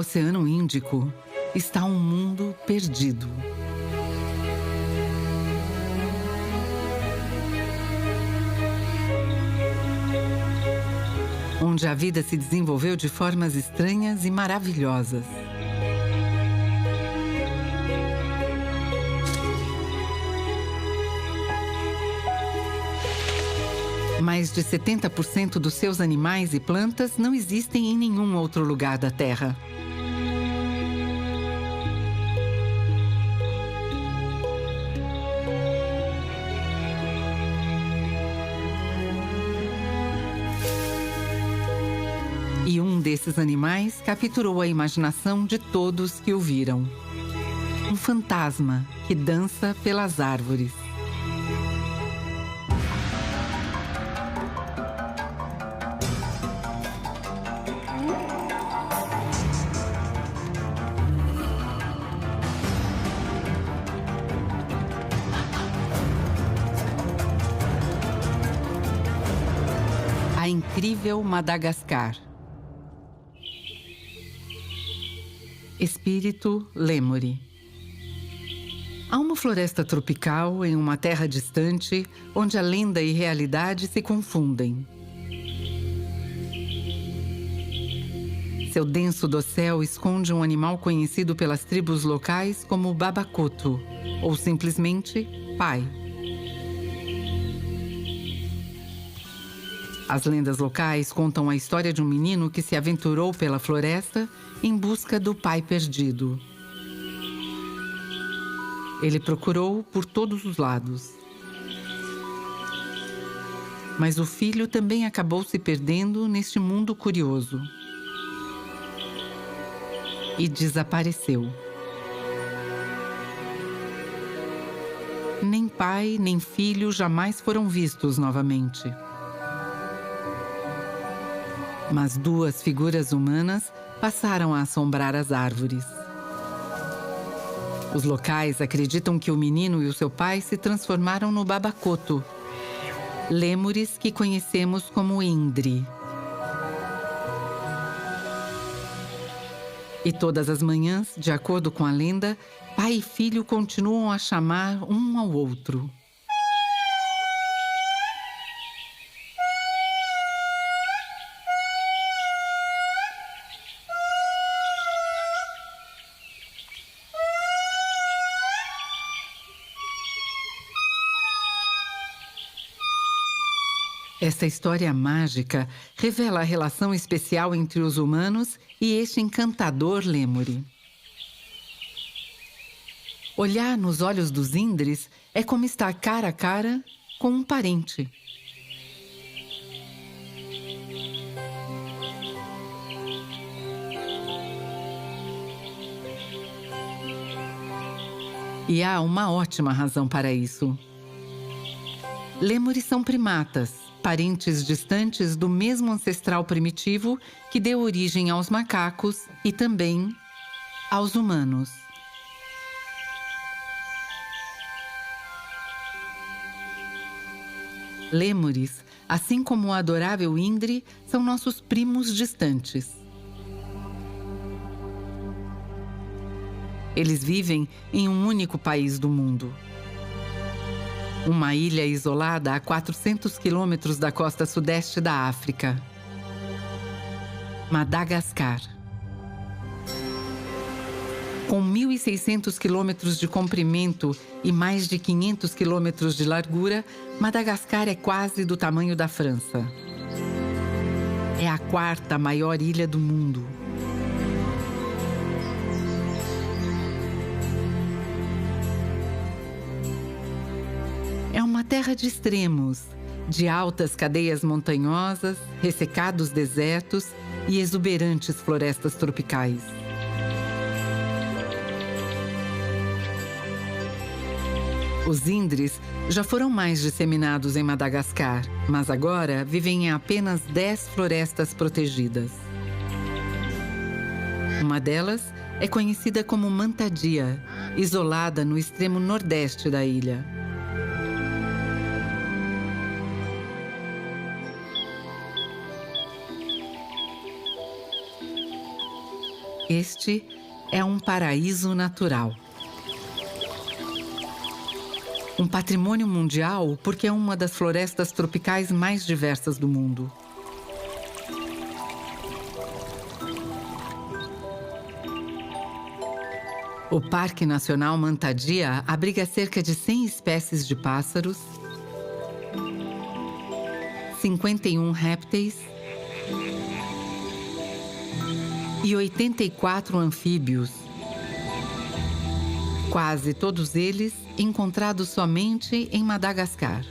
Oceano Índico está um mundo perdido. Onde a vida se desenvolveu de formas estranhas e maravilhosas. Mais de 70% dos seus animais e plantas não existem em nenhum outro lugar da Terra. E um desses animais capturou a imaginação de todos que o viram. Um fantasma que dança pelas árvores. A incrível Madagascar. Espírito Lemuri. Há uma floresta tropical em uma terra distante, onde a lenda e realidade se confundem. Seu denso dossel esconde um animal conhecido pelas tribos locais como Babakoto, ou simplesmente pai. As lendas locais contam a história de um menino que se aventurou pela floresta em busca do pai perdido. Ele procurou por todos os lados. Mas o filho também acabou se perdendo neste mundo curioso. E desapareceu. Nem pai nem filho jamais foram vistos novamente. Mas duas figuras humanas passaram a assombrar as árvores. Os locais acreditam que o menino e o seu pai se transformaram no Babakoto, lêmures que conhecemos como Indri. E todas as manhãs, de acordo com a lenda, pai e filho continuam a chamar um ao outro. Esta história mágica revela a relação especial entre os humanos e este encantador lêmure. Olhar nos olhos dos Indris é como estar cara a cara com um parente. E há uma ótima razão para isso. Lêmures são primatas, parentes distantes do mesmo ancestral primitivo que deu origem aos macacos e também aos humanos. Lêmures, assim como o adorável Indri, são nossos primos distantes. Eles vivem em um único país do mundo. Uma ilha isolada a 400 quilômetros da costa sudeste da África. Madagascar. Com 1.600 quilômetros de comprimento e mais de 500 quilômetros de largura, Madagascar é quase do tamanho da França. É a quarta maior ilha do mundo. É uma terra de extremos, de altas cadeias montanhosas, ressecados desertos e exuberantes florestas tropicais. Os Indris já foram mais disseminados em Madagascar, mas agora vivem em apenas 10 florestas protegidas. Uma delas é conhecida como Mantadia, isolada no extremo nordeste da ilha. Este é um paraíso natural. Um patrimônio mundial porque é uma das florestas tropicais mais diversas do mundo. O Parque Nacional Manta Dia abriga cerca de 100 espécies de pássaros, 51 répteis e 84 anfíbios, quase todos eles encontrados somente em Madagascar.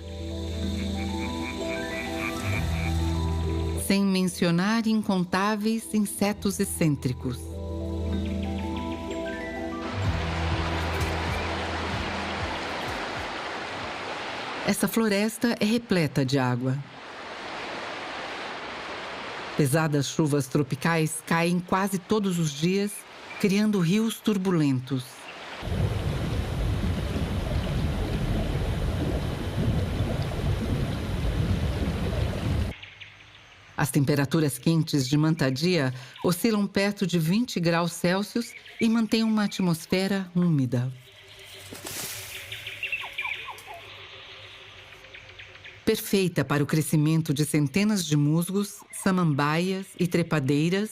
Sem mencionar incontáveis insetos excêntricos. Essa floresta é repleta de água. Pesadas chuvas tropicais caem quase todos os dias, criando rios turbulentos. As temperaturas quentes de Manta Dia oscilam perto de 20 graus Celsius e mantêm uma atmosfera úmida. Perfeita para o crescimento de centenas de musgos, samambaias e trepadeiras,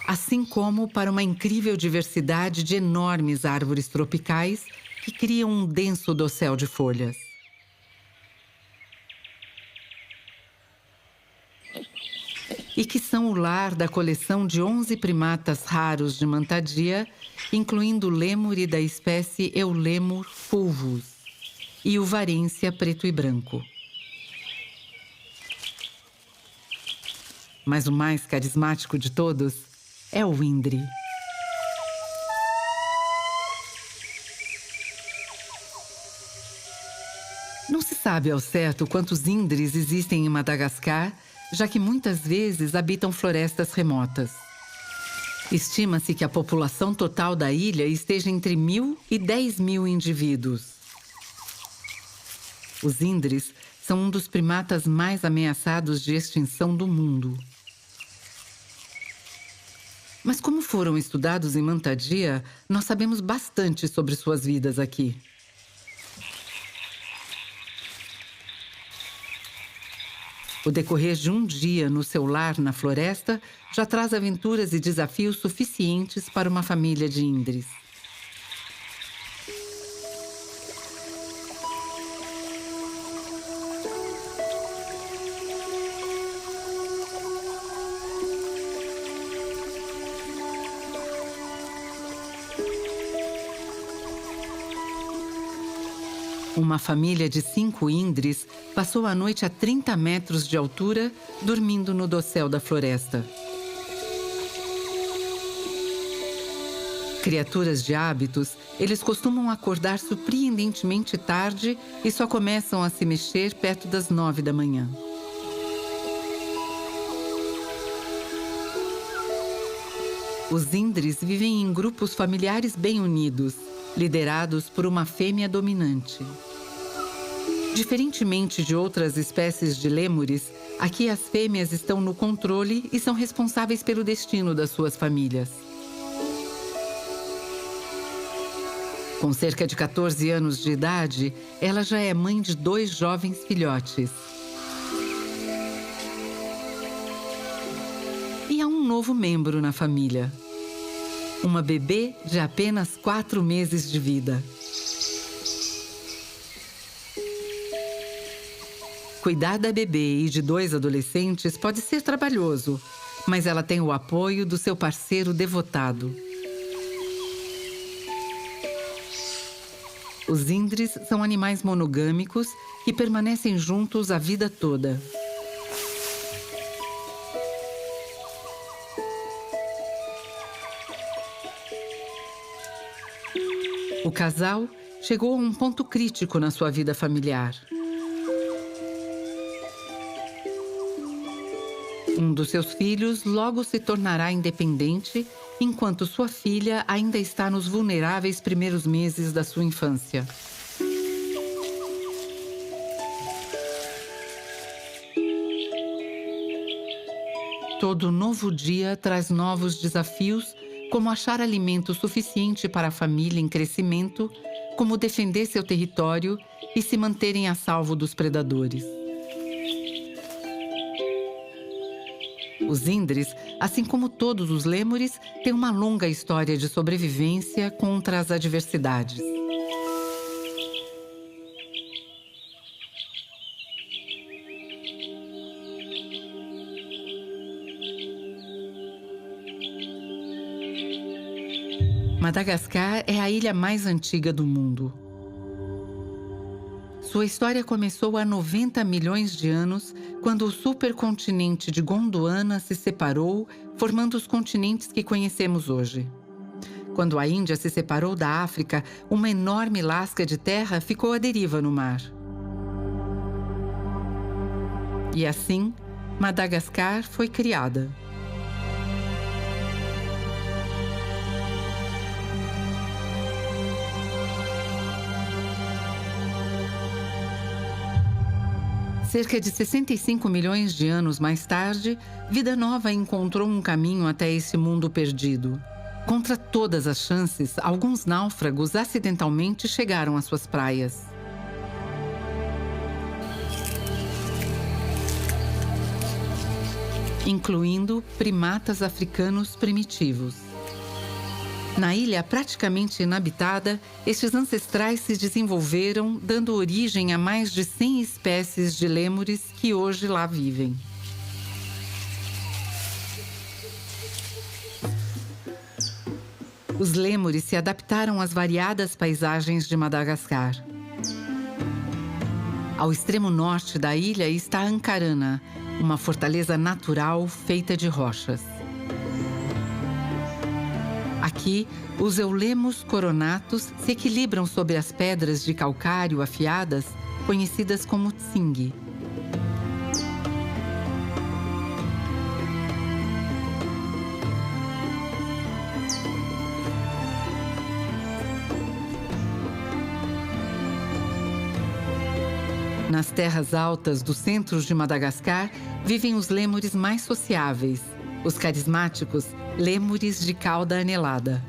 assim como para uma incrível diversidade de enormes árvores tropicais que criam um denso dossel de folhas. E que são o lar da coleção de 11 primatas raros de Manta Dia, incluindo o lêmur da espécie Eulemur fulvus e o varência preto e branco. Mas o mais carismático de todos é o indre. Não se sabe ao certo quantos indres existem em Madagascar, já que muitas vezes habitam florestas remotas. Estima-se que a população total da ilha esteja entre 1.000 e 10.000 indivíduos. Os indres são um dos primatas mais ameaçados de extinção do mundo. Mas como foram estudados em Manta Dia, nós sabemos bastante sobre suas vidas aqui. O decorrer de um dia no seu lar na floresta já traz aventuras e desafios suficientes para uma família de indres. Uma família de 5 indres passou a noite a 30 metros de altura, dormindo no dossel da floresta. Criaturas de hábitos, eles costumam acordar surpreendentemente tarde e só começam a se mexer perto das 9 da manhã. Os indres vivem em grupos familiares bem unidos, liderados por uma fêmea dominante. Diferentemente de outras espécies de lêmures, aqui as fêmeas estão no controle e são responsáveis pelo destino das suas famílias. Com cerca de 14 anos de idade, ela já é mãe de 2 jovens filhotes. E há um novo membro na família. Uma bebê de apenas 4 meses de vida. Cuidar da bebê e de 2 adolescentes pode ser trabalhoso, mas ela tem o apoio do seu parceiro devotado. Os indres são animais monogâmicos que permanecem juntos a vida toda. O casal chegou a um ponto crítico na sua vida familiar. Um dos seus filhos logo se tornará independente, enquanto sua filha ainda está nos vulneráveis primeiros meses da sua infância. Todo novo dia traz novos desafios, como achar alimento suficiente para a família em crescimento, como defender seu território e se manterem a salvo dos predadores. Os Indres, assim como todos os lêmures, têm uma longa história de sobrevivência contra as adversidades. Madagascar é a ilha mais antiga do mundo. Sua história começou há 90 milhões de anos, quando o supercontinente de Gondwana se separou, formando os continentes que conhecemos hoje. Quando a Índia se separou da África, uma enorme lasca de terra ficou à deriva no mar. E assim, Madagascar foi criada. Cerca de 65 milhões de anos mais tarde, vida nova encontrou um caminho até esse mundo perdido. Contra todas as chances, alguns náufragos acidentalmente chegaram às suas praias. Incluindo primatas africanos primitivos. Na ilha praticamente inabitada, estes ancestrais se desenvolveram, dando origem a mais de 100 espécies de lêmures que hoje lá vivem. Os lêmures se adaptaram às variadas paisagens de Madagascar. Ao extremo norte da ilha está Ankarana, uma fortaleza natural feita de rochas. Aqui, os eulemos coronatus se equilibram sobre as pedras de calcário afiadas, conhecidas como tsing. Nas terras altas do centro de Madagascar, vivem os lêmures mais sociáveis, os carismáticos lêmures de cauda anelada.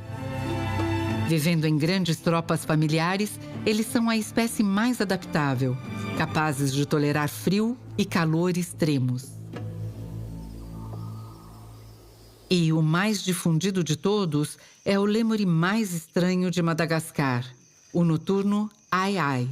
Vivendo em grandes tropas familiares, eles são a espécie mais adaptável, capazes de tolerar frio e calor extremos. E o mais difundido de todos é o lêmure mais estranho de Madagascar, o noturno ai-ai.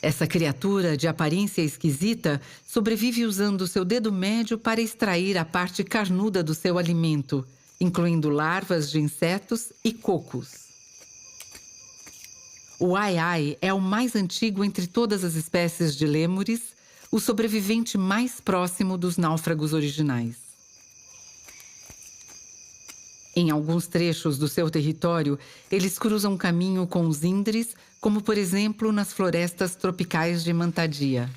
Essa criatura de aparência esquisita sobrevive usando seu dedo médio para extrair a parte carnuda do seu alimento, incluindo larvas de insetos e cocos. O ai-ai é o mais antigo entre todas as espécies de lêmures, o sobrevivente mais próximo dos náufragos originais. Em alguns trechos do seu território, eles cruzam caminho com os Indres, como por exemplo nas florestas tropicais de Mantadia.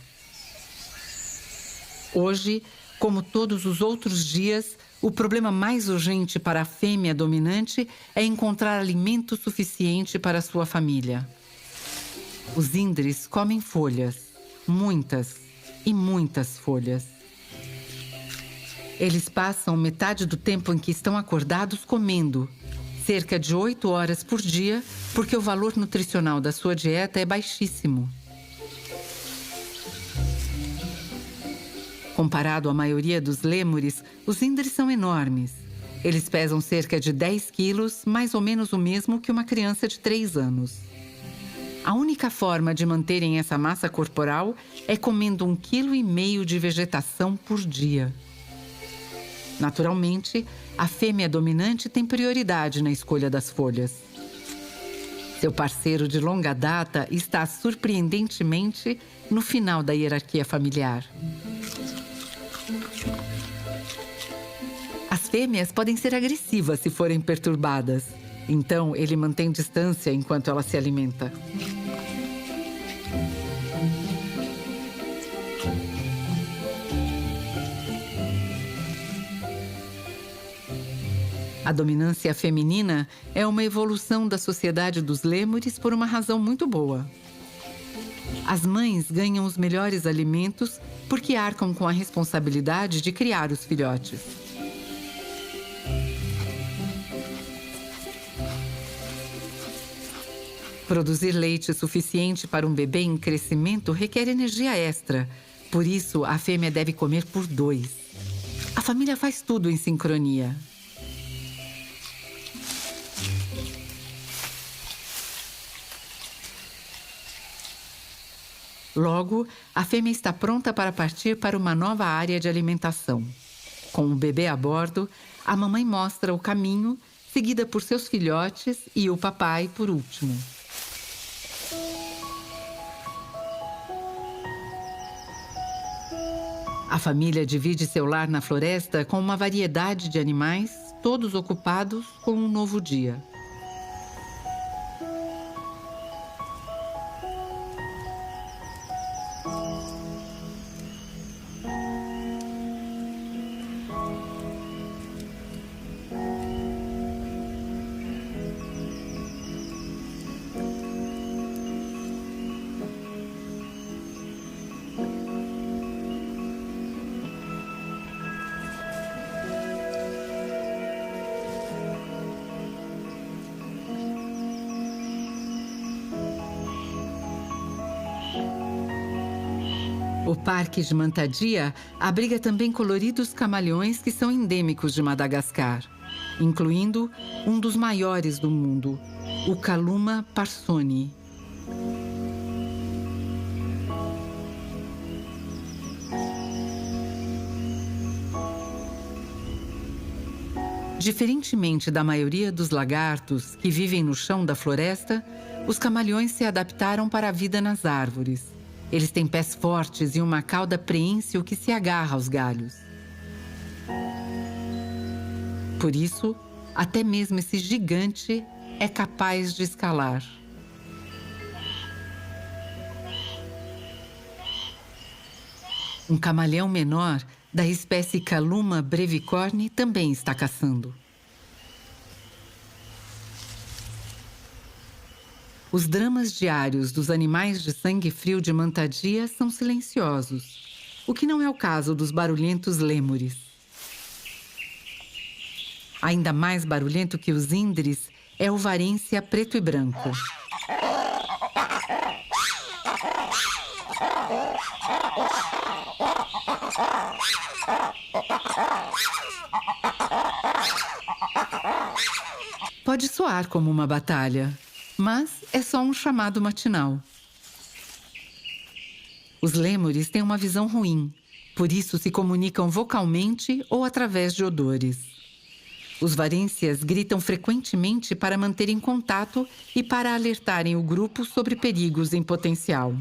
Hoje, como todos os outros dias, o problema mais urgente para a fêmea dominante é encontrar alimento suficiente para sua família. Os Indres comem folhas, muitas e muitas folhas. Eles passam metade do tempo em que estão acordados comendo, cerca de 8 horas por dia, porque o valor nutricional da sua dieta é baixíssimo. Comparado à maioria dos lêmures, os Indres são enormes. Eles pesam cerca de 10 quilos, mais ou menos o mesmo que uma criança de 3 anos. A única forma de manterem essa massa corporal é comendo 1,5 kg de vegetação por dia. Naturalmente, a fêmea dominante tem prioridade na escolha das folhas. Seu parceiro de longa data está surpreendentemente no final da hierarquia familiar. As fêmeas podem ser agressivas se forem perturbadas, então ele mantém distância enquanto ela se alimenta. A dominância feminina é uma evolução da sociedade dos lêmures por uma razão muito boa. As mães ganham os melhores alimentos porque arcam com a responsabilidade de criar os filhotes. Produzir leite suficiente para um bebê em crescimento requer energia extra. Por isso, a fêmea deve comer por 2. A família faz tudo em sincronia. Logo, a fêmea está pronta para partir para uma nova área de alimentação. Com o bebê a bordo, a mamãe mostra o caminho, seguida por seus filhotes e o papai por último. A família divide seu lar na floresta com uma variedade de animais, todos ocupados com um novo dia. O Parque de Mantadia abriga também coloridos camaleões que são endêmicos de Madagascar, incluindo um dos maiores do mundo, o Kaluma parsoni. Diferentemente da maioria dos lagartos que vivem no chão da floresta, os camaleões se adaptaram para a vida nas árvores. Eles têm pés fortes e uma cauda preensil que se agarra aos galhos. Por isso, até mesmo esse gigante é capaz de escalar. Um camaleão menor, da espécie Kaluma brevicorne, também está caçando. Os dramas diários dos animais de sangue frio de Mantadia são silenciosos, o que não é o caso dos barulhentos lêmures. Ainda mais barulhento que os índres é o varência preto e branco. Pode soar como uma batalha, mas é só um chamado matinal. Os lêmures têm uma visão ruim, por isso se comunicam vocalmente ou através de odores. Os varências gritam frequentemente para manterem contato e para alertarem o grupo sobre perigos em potencial.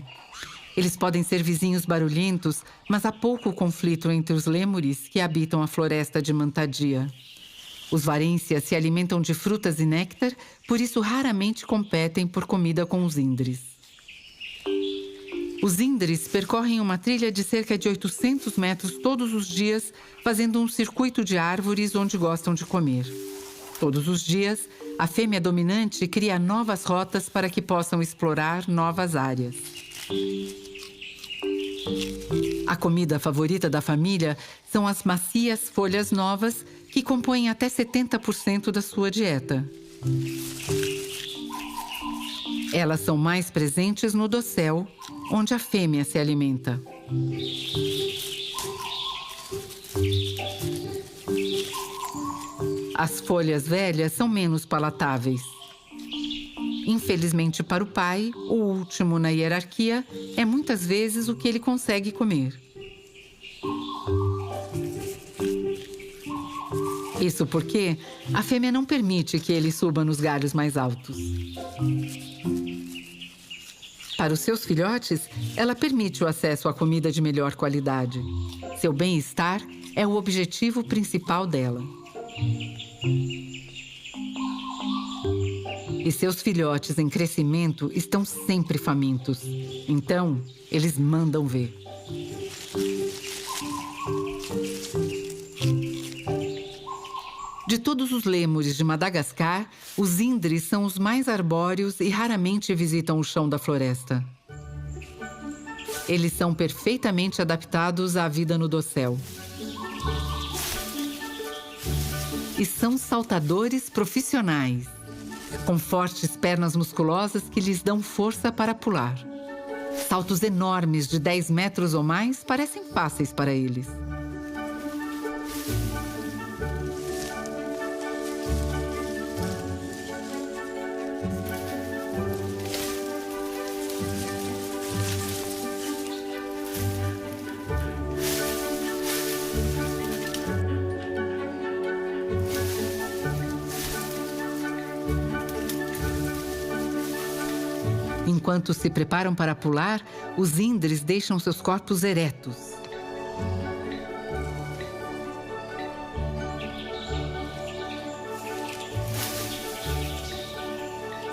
Eles podem ser vizinhos barulhentos, mas há pouco conflito entre os lêmures que habitam a floresta de Mantadia. Os varências se alimentam de frutas e néctar, por isso raramente competem por comida com os índres. Os índres percorrem uma trilha de cerca de 800 metros todos os dias, fazendo um circuito de árvores onde gostam de comer. Todos os dias, a fêmea dominante cria novas rotas para que possam explorar novas áreas. A comida favorita da família são as macias folhas novas, que compõem até 70% da sua dieta. Elas são mais presentes no dossel, onde a fêmea se alimenta. As folhas velhas são menos palatáveis. Infelizmente para o pai, o último na hierarquia é muitas vezes o que ele consegue comer. Isso porque a fêmea não permite que ele suba nos galhos mais altos. Para os seus filhotes, ela permite o acesso à comida de melhor qualidade. Seu bem-estar é o objetivo principal dela. E seus filhotes em crescimento estão sempre famintos. Então, eles mandam ver. De todos os lêmures de Madagascar, os índres são os mais arbóreos e raramente visitam o chão da floresta. Eles são perfeitamente adaptados à vida no dossel. E são saltadores profissionais, com fortes pernas musculosas que lhes dão força para pular. Saltos enormes de 10 metros ou mais parecem fáceis para eles. Enquanto se preparam para pular, os índres deixam seus corpos eretos.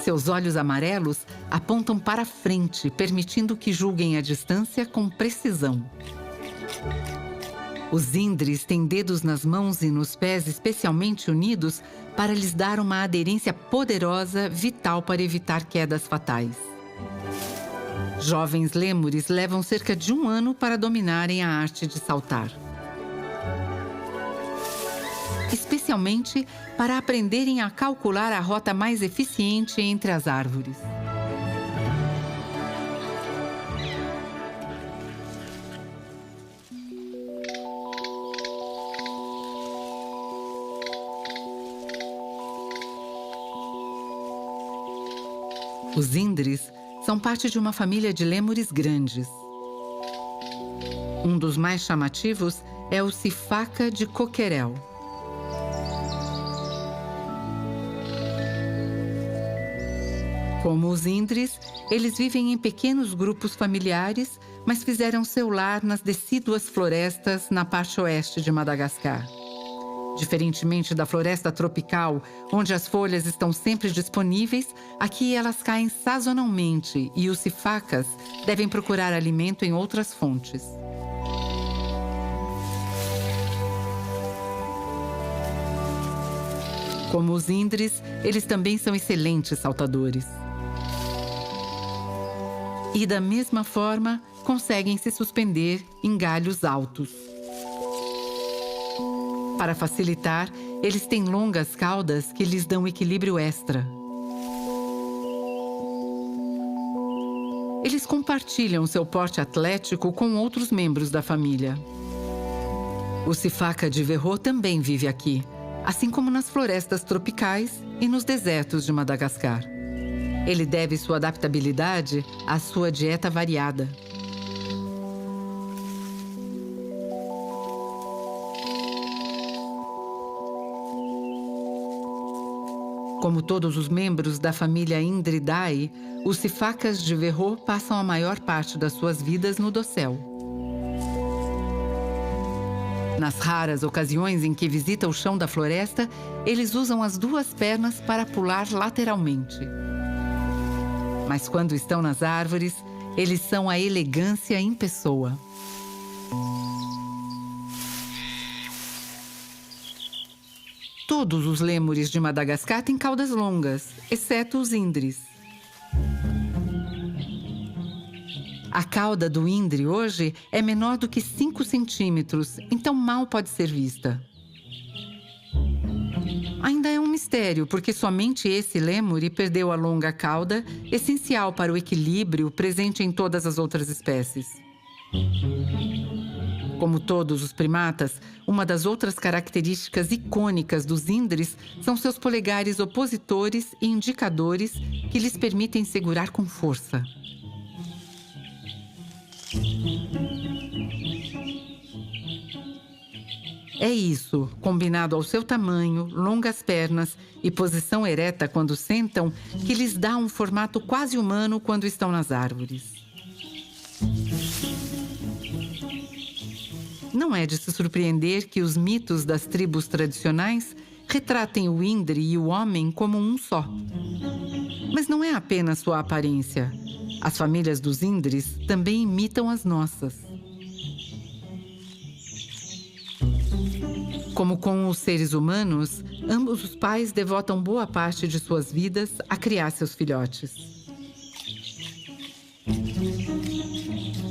Seus olhos amarelos apontam para frente, permitindo que julguem a distância com precisão. Os índres têm dedos nas mãos e nos pés especialmente unidos para lhes dar uma aderência poderosa, vital para evitar quedas fatais. Jovens lêmures levam cerca de 1 ano para dominarem a arte de saltar. Especialmente para aprenderem a calcular a rota mais eficiente entre as árvores. Os índres são parte de uma família de lêmures grandes. Um dos mais chamativos é o sifaca de coquerel. Como os índres, eles vivem em pequenos grupos familiares, mas fizeram seu lar nas decíduas florestas na parte oeste de Madagascar. Diferentemente da floresta tropical, onde as folhas estão sempre disponíveis, aqui elas caem sazonalmente e os sifacas devem procurar alimento em outras fontes. Como os índres, eles também são excelentes saltadores. E, da mesma forma, conseguem se suspender em galhos altos. Para facilitar, eles têm longas caudas que lhes dão equilíbrio extra. Eles compartilham seu porte atlético com outros membros da família. O sifaca de Verreau também vive aqui, assim como nas florestas tropicais e nos desertos de Madagascar. Ele deve sua adaptabilidade à sua dieta variada. Como todos os membros da família Indridae, os sifacas de Verreau passam a maior parte das suas vidas no dossel. Nas raras ocasiões em que visita o chão da floresta, eles usam as 2 pernas para pular lateralmente. Mas quando estão nas árvores, eles são a elegância em pessoa. Todos os lêmures de Madagascar têm caudas longas, exceto os índres. A cauda do índre hoje é menor do que 5 centímetros, então mal pode ser vista. Ainda é um mistério, porque somente esse lêmure perdeu a longa cauda, essencial para o equilíbrio presente em todas as outras espécies. Como todos os primatas, uma das outras características icônicas dos índres são seus polegares opositores e indicadores que lhes permitem segurar com força. É isso, combinado ao seu tamanho, longas pernas e posição ereta quando sentam, que lhes dá um formato quase humano quando estão nas árvores. Não é de se surpreender que os mitos das tribos tradicionais retratem o índre e o homem como um só. Mas não é apenas sua aparência. As famílias dos índres também imitam as nossas. Como com os seres humanos, ambos os pais devotam boa parte de suas vidas a criar seus filhotes.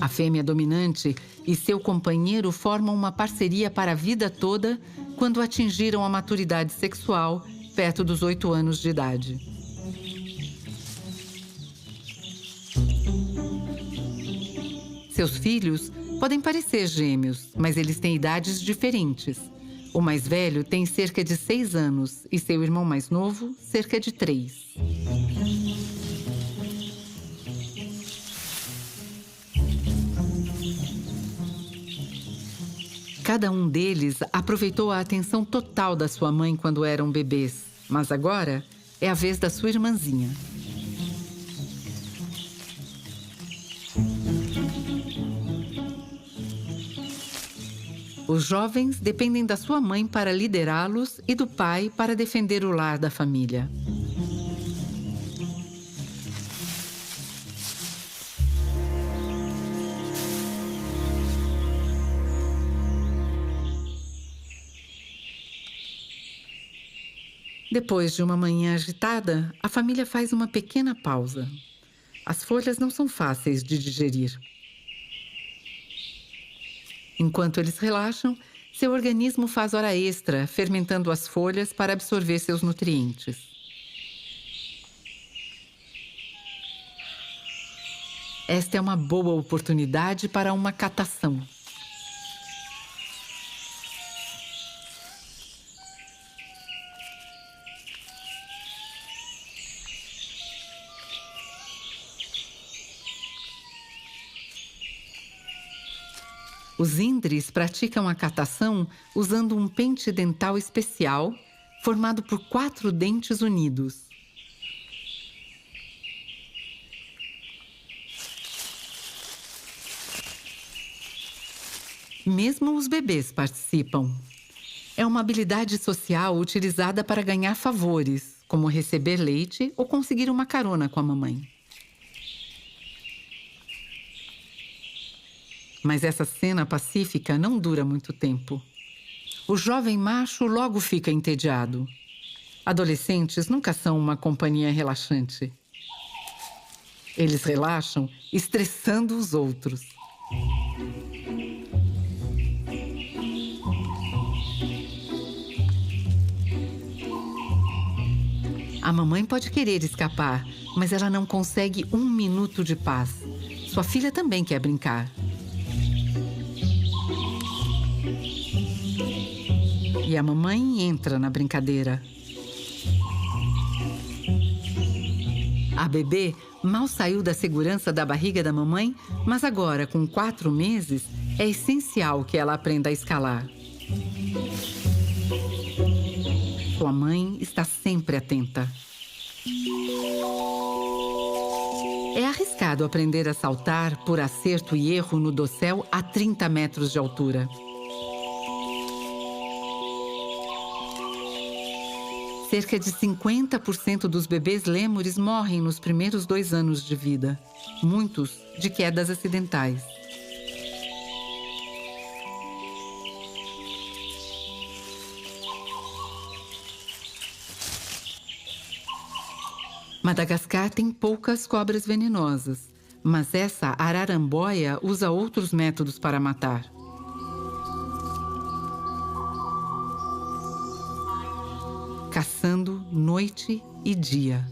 A fêmea dominante e seu companheiro formam uma parceria para a vida toda quando atingiram a maturidade sexual, perto dos 8 anos de idade. Seus filhos podem parecer gêmeos, mas eles têm idades diferentes. O mais velho tem cerca de 6 anos e seu irmão mais novo, cerca de 3. Cada um deles aproveitou a atenção total da sua mãe quando eram bebês, mas agora é a vez da sua irmãzinha. Os jovens dependem da sua mãe para liderá-los e do pai para defender o lar da família. Depois de uma manhã agitada, a família faz uma pequena pausa. As folhas não são fáceis de digerir. Enquanto eles relaxam, seu organismo faz hora extra, fermentando as folhas para absorver seus nutrientes. Esta é uma boa oportunidade para uma catação. Os Indres praticam a catação usando um pente dental especial, formado por 4 dentes unidos. Mesmo os bebês participam. É uma habilidade social utilizada para ganhar favores, como receber leite ou conseguir uma carona com a mamãe. Mas essa cena pacífica não dura muito tempo. O jovem macho logo fica entediado. Adolescentes nunca são uma companhia relaxante. Eles relaxam estressando os outros. A mamãe pode querer escapar, mas ela não consegue 1 minuto de paz. Sua filha também quer brincar. E a mamãe entra na brincadeira. A bebê mal saiu da segurança da barriga da mamãe, mas agora, com 4 meses, é essencial que ela aprenda a escalar. Sua mãe está sempre atenta. É arriscado aprender a saltar por acerto e erro no dossel a 30 metros de altura. Cerca de 50% dos bebês lêmures morrem nos primeiros 2 anos de vida, muitos de quedas acidentais. Madagascar tem poucas cobras venenosas, mas essa araramboia usa outros métodos para matar. Caçando noite e dia.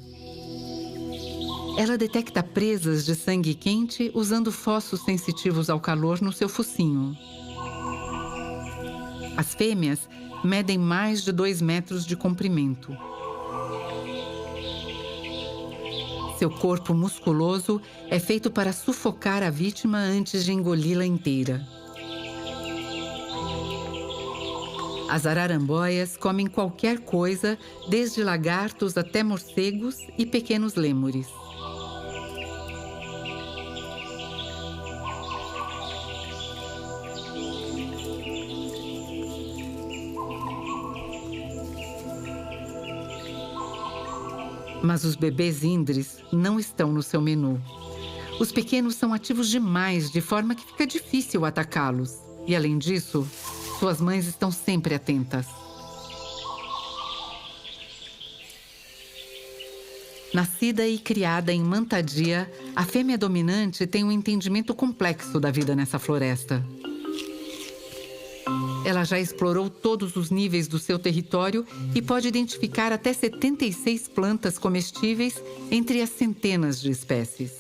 Ela detecta presas de sangue quente usando fossos sensitivos ao calor no seu focinho. As fêmeas medem mais de 2 metros de comprimento. Seu corpo musculoso é feito para sufocar a vítima antes de engoli-la inteira. As araramboias comem qualquer coisa, desde lagartos até morcegos e pequenos lêmures. Mas os bebês Indres não estão no seu menu. Os pequenos são ativos demais, de forma que fica difícil atacá-los. E, além disso, suas mães estão sempre atentas. Nascida e criada em Mantadia, a fêmea dominante tem um entendimento complexo da vida nessa floresta. Ela já explorou todos os níveis do seu território e pode identificar até 76 plantas comestíveis entre as centenas de espécies.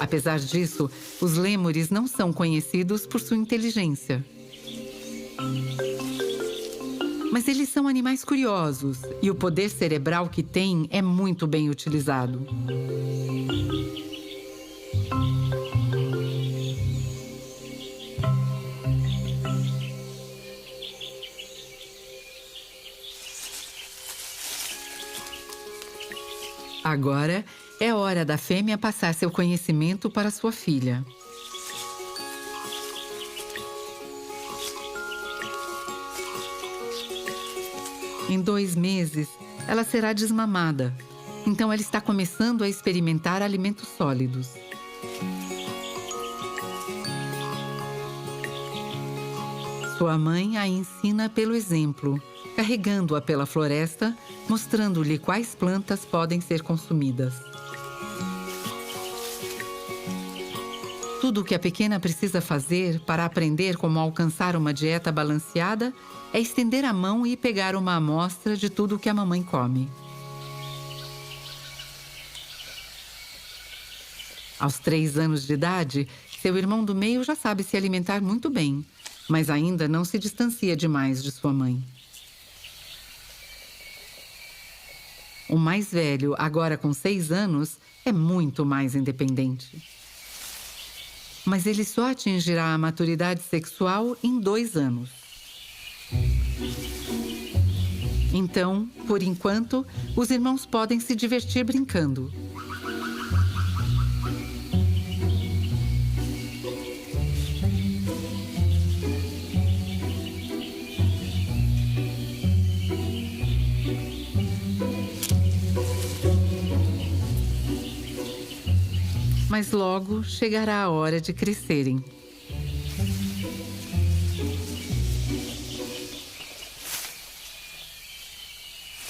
Apesar disso, os lêmures não são conhecidos por sua inteligência. Mas eles são animais curiosos e o poder cerebral que têm é muito bem utilizado. Agora é hora da fêmea passar seu conhecimento para sua filha. Em 2 meses, ela será desmamada. Então, ela está começando a experimentar alimentos sólidos. Sua mãe a ensina pelo exemplo, carregando-a pela floresta, mostrando-lhe quais plantas podem ser consumidas. Tudo o que a pequena precisa fazer para aprender como alcançar uma dieta balanceada é estender a mão e pegar uma amostra de tudo o que a mamãe come. Aos 3 anos de idade, seu irmão do meio já sabe se alimentar muito bem, mas ainda não se distancia demais de sua mãe. O mais velho, agora com 6 anos, é muito mais independente. Mas ele só atingirá a maturidade sexual em 2 anos. Então, por enquanto, os irmãos podem se divertir brincando. Mas logo chegará a hora de crescerem.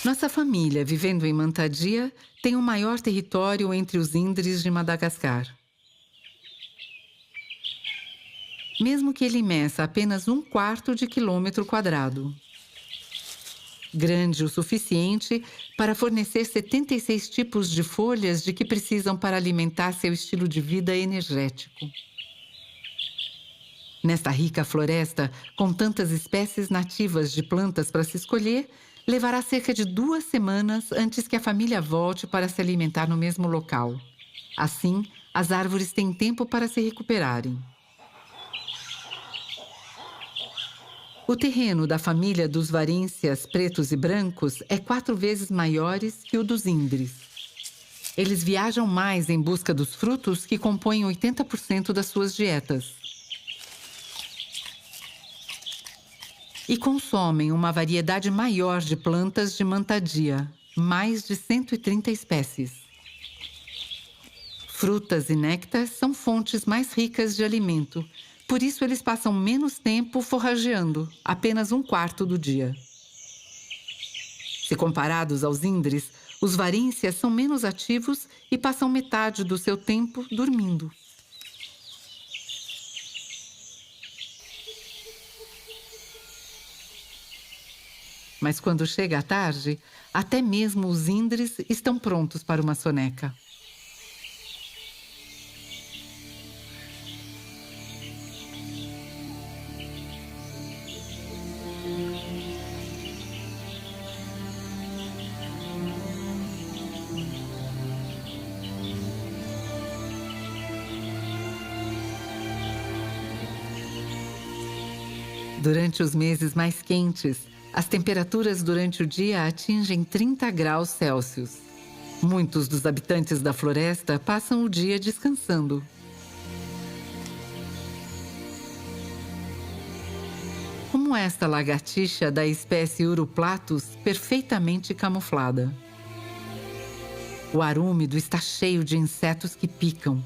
Nossa família, vivendo em Mantadia, tem o maior território entre os Indres de Madagascar. Mesmo que ele meça apenas 1/4 de quilômetro quadrado. Grande o suficiente para fornecer 76 tipos de folhas de que precisam para alimentar seu estilo de vida energético. Nesta rica floresta, com tantas espécies nativas de plantas para se escolher, levará cerca de 2 semanas antes que a família volte para se alimentar no mesmo local. Assim, as árvores têm tempo para se recuperarem. O terreno da família dos varíncias pretos e brancos é 4 vezes maior que o dos Indres. Eles viajam mais em busca dos frutos que compõem 80% das suas dietas. E consomem uma variedade maior de plantas de Mantadia, mais de 130 espécies. Frutas e néctar são fontes mais ricas de alimento. Por isso, eles passam menos tempo forrageando, apenas 1/4 do dia. Se comparados aos Indres, os varíncias são menos ativos e passam metade do seu tempo dormindo. Mas quando chega a tarde, até mesmo os Indres estão prontos para uma soneca. Durante os meses mais quentes, as temperaturas durante o dia atingem 30 graus Celsius. Muitos dos habitantes da floresta passam o dia descansando. Como esta lagartixa da espécie Uroplatus, perfeitamente camuflada. O ar úmido está cheio de insetos que picam,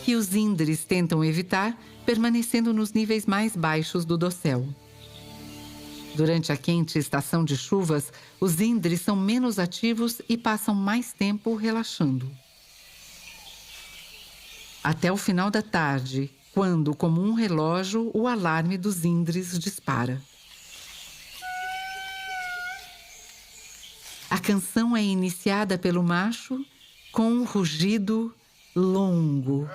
que os Indres tentam evitar, permanecendo nos níveis mais baixos do dossel. Durante a quente estação de chuvas, os índres são menos ativos e passam mais tempo relaxando. Até o final da tarde, quando, como um relógio, o alarme dos índres dispara. A canção é iniciada pelo macho com um rugido longo.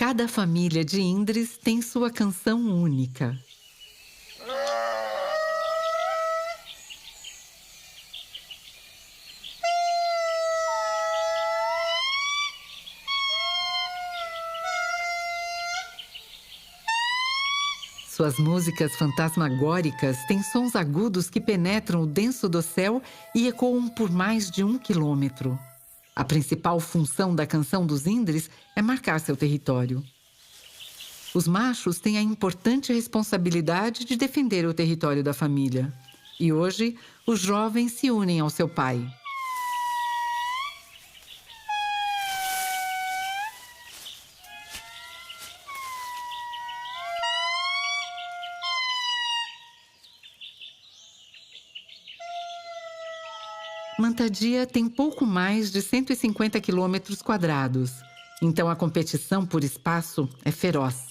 Cada família de índres tem sua canção única. Suas músicas fantasmagóricas têm sons agudos que penetram o denso dossel e ecoam por mais de 1 quilômetro. A principal função da canção dos índres é marcar seu território. Os machos têm a importante responsabilidade de defender o território da família. E hoje, os jovens se unem ao seu pai. Mantadia tem pouco mais de 150 quilômetros quadrados, então a competição por espaço é feroz.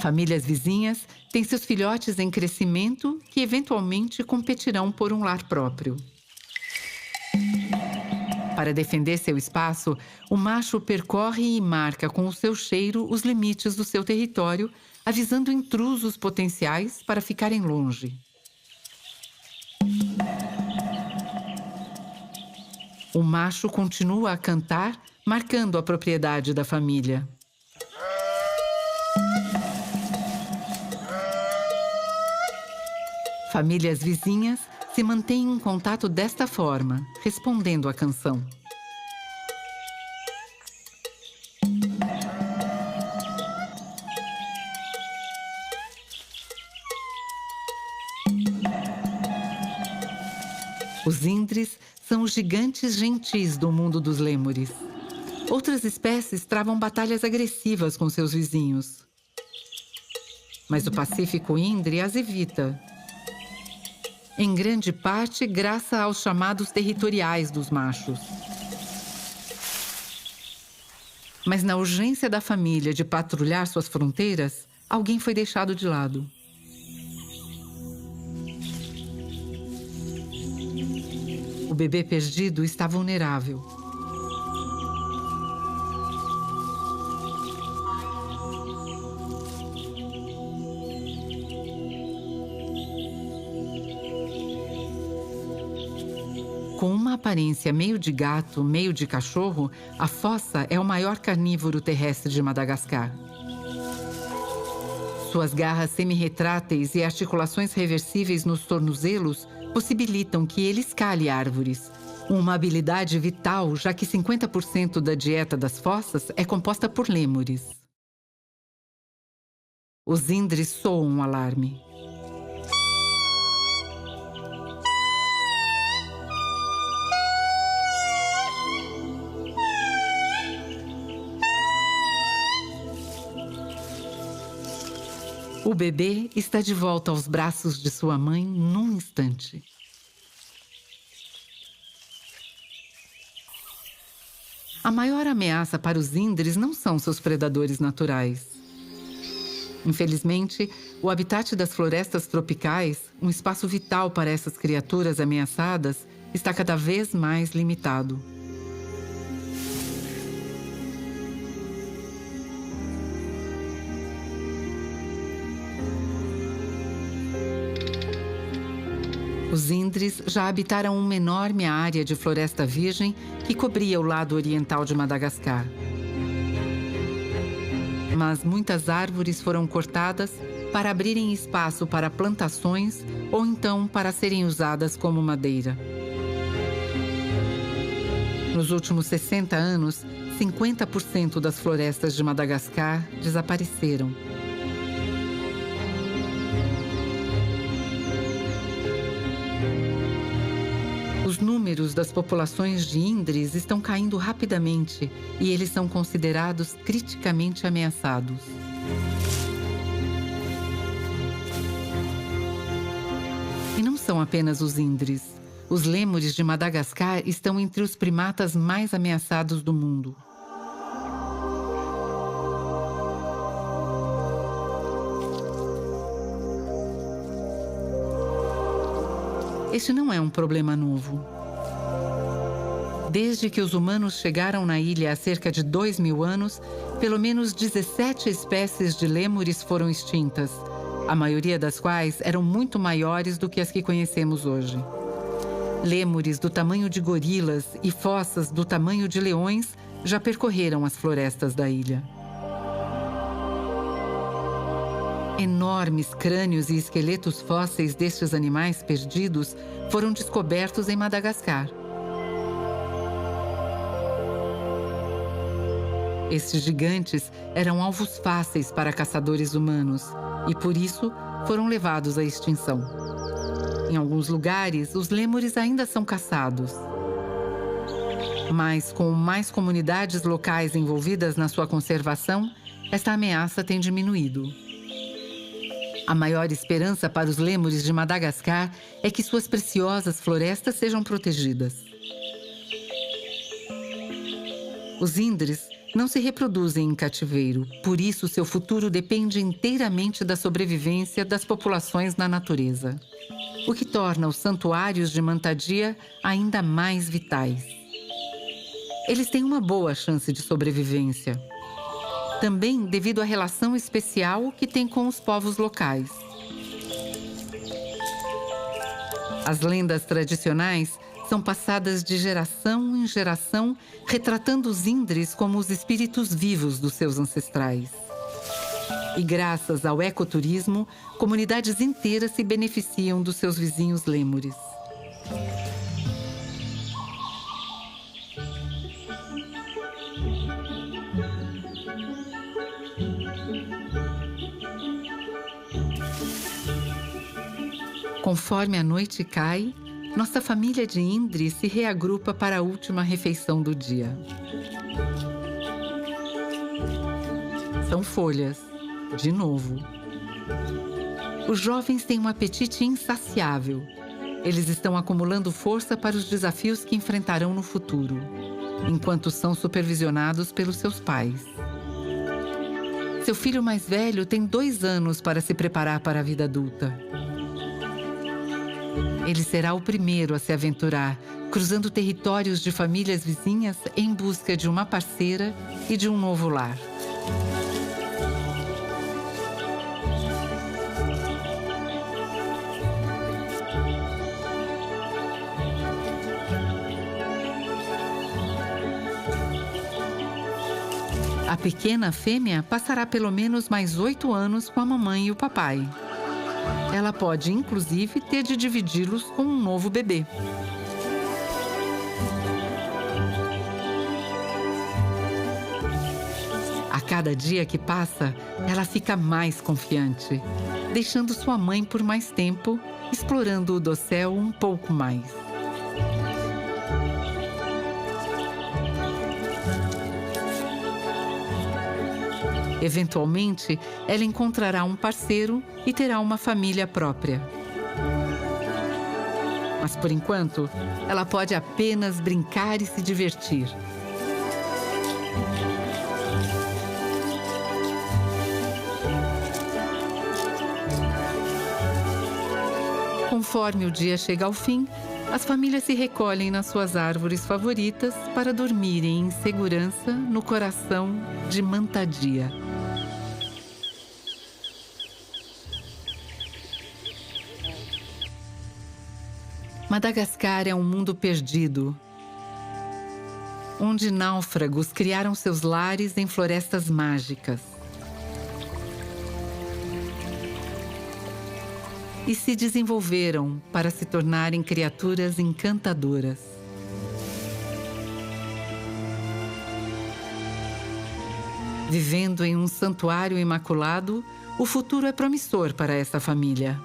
Famílias vizinhas têm seus filhotes em crescimento que eventualmente competirão por um lar próprio. Para defender seu espaço, o macho percorre e marca com o seu cheiro os limites do seu território, avisando intrusos potenciais para ficarem longe. O macho continua a cantar, marcando a propriedade da família. Famílias vizinhas se mantêm em contato desta forma, respondendo à canção. Os índres são os gigantes gentis do mundo dos lêmures. Outras espécies travam batalhas agressivas com seus vizinhos. Mas o pacífico índre as evita. Em grande parte, graças aos chamados territoriais dos machos. Mas na urgência da família de patrulhar suas fronteiras, alguém foi deixado de lado. O bebê perdido está vulnerável. Com uma aparência meio de gato, meio de cachorro, a fossa é o maior carnívoro terrestre de Madagascar. Suas garras semi-retráteis e articulações reversíveis nos tornozelos possibilitam que ele escale árvores. Uma habilidade vital, já que 50% da dieta das fossas é composta por lêmures. Os índres soam um alarme. O bebê está de volta aos braços de sua mãe num instante. A maior ameaça para os índres não são seus predadores naturais. Infelizmente, o habitat das florestas tropicais, um espaço vital para essas criaturas ameaçadas, está cada vez mais limitado. Os Indres já habitaram uma enorme área de floresta virgem que cobria o lado oriental de Madagascar. Mas muitas árvores foram cortadas para abrirem espaço para plantações ou então para serem usadas como madeira. Nos últimos 60 anos, 50% das florestas de Madagascar desapareceram. Os números das populações de Indres estão caindo rapidamente e eles são considerados criticamente ameaçados. E não são apenas os Indres. Os lêmures de Madagascar estão entre os primatas mais ameaçados do mundo. Este não é um problema novo. Desde que os humanos chegaram na ilha há cerca de 2.000 anos, pelo menos 17 espécies de lêmures foram extintas, a maioria das quais eram muito maiores do que as que conhecemos hoje. Lêmures do tamanho de gorilas e fossas do tamanho de leões já percorreram as florestas da ilha. Enormes crânios e esqueletos fósseis destes animais perdidos foram descobertos em Madagascar. Estes gigantes eram alvos fáceis para caçadores humanos e, por isso, foram levados à extinção. Em alguns lugares, os lêmures ainda são caçados. Mas, com mais comunidades locais envolvidas na sua conservação, esta ameaça tem diminuído. A maior esperança para os lêmures de Madagascar é que suas preciosas florestas sejam protegidas. Os Indres não se reproduzem em cativeiro, por isso seu futuro depende inteiramente da sobrevivência das populações na natureza, o que torna os santuários de Mantadia ainda mais vitais. Eles têm uma boa chance de sobrevivência, também devido à relação especial que têm com os povos locais. As lendas tradicionais são passadas de geração em geração, retratando os Indres como os espíritos vivos dos seus ancestrais. E graças ao ecoturismo, comunidades inteiras se beneficiam dos seus vizinhos lêmures. Conforme a noite cai, nossa família de Indre se reagrupa para a última refeição do dia. São folhas, de novo. Os jovens têm um apetite insaciável. Eles estão acumulando força para os desafios que enfrentarão no futuro, enquanto são supervisionados pelos seus pais. Seu filho mais velho tem 2 anos para se preparar para a vida adulta. Ele será o primeiro a se aventurar, cruzando territórios de famílias vizinhas em busca de uma parceira e de um novo lar. A pequena fêmea passará pelo menos mais 8 anos com a mamãe e o papai. Ela pode, inclusive, ter de dividi-los com um novo bebê. A cada dia que passa, ela fica mais confiante, deixando sua mãe por mais tempo, explorando o dossel um pouco mais. Eventualmente, ela encontrará um parceiro e terá uma família própria. Mas, por enquanto, ela pode apenas brincar e se divertir. Conforme o dia chega ao fim, as famílias se recolhem nas suas árvores favoritas para dormirem em segurança no coração de Mantadia. Madagascar é um mundo perdido, onde náufragos criaram seus lares em florestas mágicas e se desenvolveram para se tornarem criaturas encantadoras. Vivendo em um santuário imaculado, o futuro é promissor para essa família.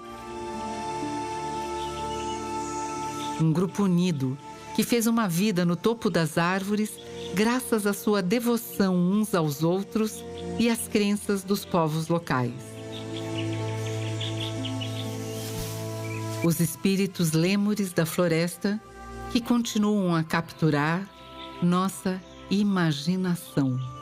Um grupo unido que fez uma vida no topo das árvores graças à sua devoção uns aos outros e às crenças dos povos locais. Os espíritos lêmures da floresta que continuam a capturar nossa imaginação.